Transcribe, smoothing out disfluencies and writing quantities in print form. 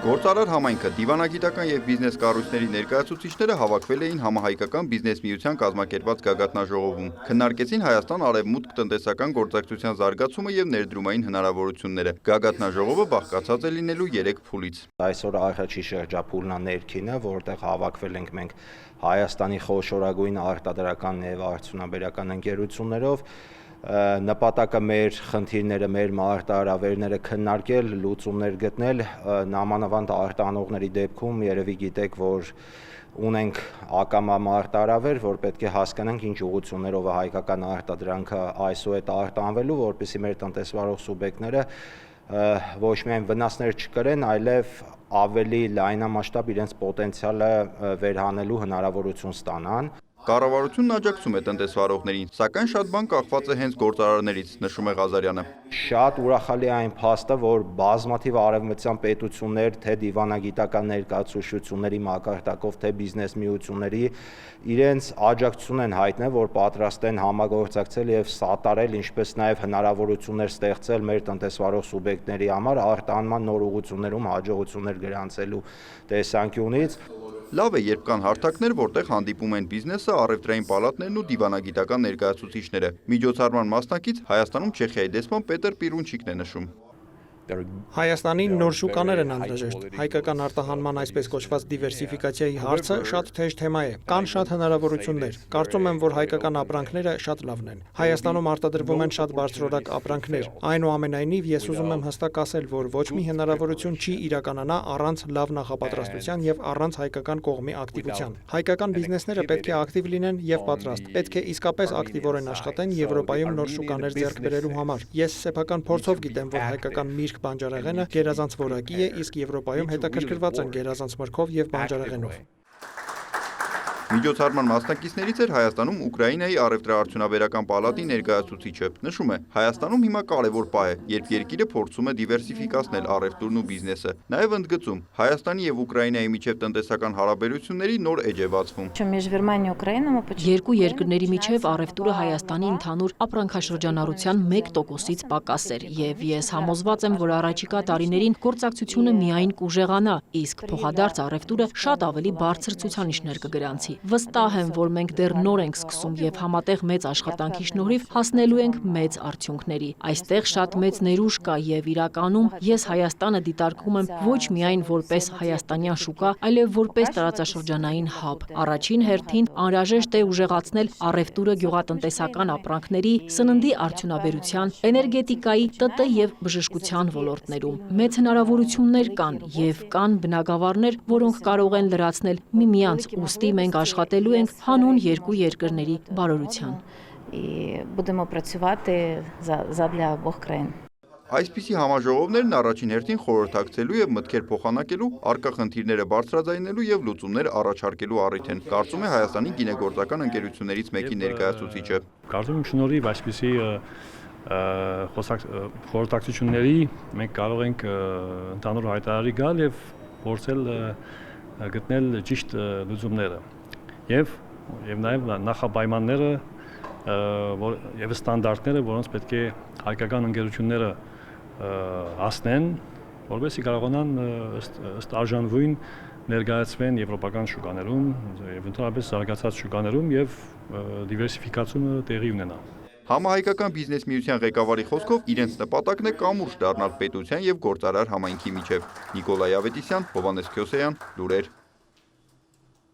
Գործարար համայնքը, դիվանագիտական և բիզնես կառույցների ներկայացուցիչները հավաքվել էին Համահայկական բիզնես միության կազմակերպված գագաթնաժողովում։ Քննարկեցին Հայաստան-Արևմուտք տնտեսական գործակցության զարգացումը և ներդրումային հնարավորությունները։ Գագաթնաժողովը բաղկացած է լինելու 3 փուլից։ Այսօր առաջի շրջափուլն է ներքինը, որտեղ հավաքվել ենք մենք Հայաստանի խոշորագույն արտադրական և արդյունաբերական ընկերություններով։ Նպատակը մեր խնդիրները, մեր մարտահրավերները քննարկել, լուծումներ գտնել, նամանավանդ արտահանողների դեպքում երևի գիտեք, որ ունենք ակամա մարտահրավեր, որ պետք է հասկանանք ինչ ուղղություններով է հայկական արտադրանքը այսուհետ արտահանվելու, որպեսզի մեր տնտեսվարող սուբյեկտները ոչ միայն վնասներ չկրեն, այլև ավելի լայնամասշտաբ իրենց պոտենցիալը վերհանելու հնարավորություն ստանան։ Կառավարությունն աջակցում է տնտեսվարողներին, սակայն շատ բան կախված է հենց գործարարներից, նշում է Ղազարյանը։ Շատ ուրախալի է այն փաստը, որ բազմաթիվ արևմտյան պետություններ, թե դիվանագիտական ներկայացուցչությունների մակարդակով, թե բիզնես միությունների իրենց աջակցություն են հայտնել, որ պատրաստ են համագործակցել և սատարել, ինչպես նաև հնարավորություններ ստեղծել մեր տնտեսվարող սուբյեկտների համար արտահանման նոր ուղղություններում հաջողություններ գրանցելու տեսանկյունից։ Լավ է, երբ կան հարթակներ, որտեղ հանդիպում են բիզնեսը, առևտրային պալատներն ու դիվանագիտական ներկայացուցիչները։ Միջոցառման մասնակից Հայաստանում Չեխիայի դեսպան Պետր Պիրունչիկն է նշում։ Հայաստանին նոր շուկաներ են անհրաժեշտ։ Հայկական արտահանման այսպես կոչված դիվերսիֆիկացիայի հարցը շատ թեժ թեմա է։ Կան շատ հնարավորություններ։ Կարծում եմ, որ հայկական ապրանքները շատ լավն են։ Հայաստանում արտադրվում են շատ բարձրորակ ապրանքներ։ Այնուամենայնիվ, ես ուզում եմ հստակ ասել, որ ոչ մի հնարավորություն չի իրականանա առանց լավ նախապատրաստության եւ առանց հայկական կողմի ակտիվության։ Հայկական բիզնեսները պետք է ակտիվ լինեն եւ պատրաստ։ Պետք է իսկապես ակտիվորեն աշխատեն Եվրոպայում նոր շուկաներ ձեռք բերելու համար։ Ես սեփական փորձով գիտեմ, որ հայկական միրգ բանջարեղենը գերազանց որակի է, իսկ Եվրոպայում հետաքրքրված են գերազանց մրգով եւ բանջարեղենով։ Միջոցառման մասնակիցներից էր Հայաստանում Ուկրաինայի առևտրաարդյունաբերական պալատի ներկայացուցիչը։ Նշում է, Հայաստանում հիմա կարևոր պահ է, երբ երկիրը փորձում է դիվերսիֆիկացնել առևտուրն ու բիզնեսը։ Նաև ընդգծում, Հայաստանի եւ Ուկրաինայի միջև տնտեսական հարաբերությունների նոր էջ է բացվում։ Երկու երկրների միջև առևտուրը Հայաստանի ընդհանուր ապրանքաշրջանառության 1%-ից պակաս էր, եւ ես համոզված եմ, որ առաջիկա տարիներին գործակցությունը միայն կուժեղանա, իսկ փոխադարձ առևտուրը շատ ավելի բարձր ցուցանիշներ կգրանցի։ Վստահ եմ, որ մենք դեռ նոր ենք սկսում եւ համատեղ մեծ աշխատանքի շնորհիվ հասնելու ենք մեծ արդյունքների։ Այստեղ շատ մեծ ներուժ կա եւ իրականում ես Հայաստանը դիտարկում եմ ոչ միայն որպես հայաստանյան շուկա, այլև որպես տարածաշրջանային հաբ։ Առաջին հերթին անհրաժեշտ է ուժեղացնել առևտուրը գյուղատնտեսական ապրանքների, սննդի արդյունաբերության, էներգետիկայի, ՏՏ եւ բժշկության ոլորտներում։ Մեծ հնարավորություններ կան եւ կան բնագավառներ, որոնք կարող են լրացնել միմյանց, ուստի մենք աշխատելու ենք հանուն երկու երկրների բարօրության։ Այսպիսի համաժողովներն առաջին հերթին խորհրդակցելու եւ մտքեր փոխանակելու, առկա խնդիրները բարձրաձայնելու եւ լուծումներ առաջարկելու առիթ են, կարծում է Հայաստանի գինեգործական ընկերություններից մեկի ներկայացուցիչը։ Կարծում եմ շնորհիվ այսպիսի խորհրդակցությունների մենք կարող ենք ընդհանուր հայտարարի գալ եւ փորձել գտնել ճիշտ լուծումները եւ նաեւ նախապայմանները եւ ստանդարտները, որոնց պետք է հայկական ընկերությունները հասնեն, որովհետեւ կարողանան ըստ արժանվույն ներկայացվեն եվրոպական շուկաներում եւ ընդհանրապես զարգացած շուկաներում եւ դիվերսիֆիկացումը տեղի ունենա։ Համահայկական բիզնես միության ղեկավարի խոսքով իրենց նպատակն է կամուրջ դառնալ պետության եւ գործարար համայնքի միջև։ Նիկոլայ Ավետիսյան, Հովհաննես Քյոսեյան, լուրեր։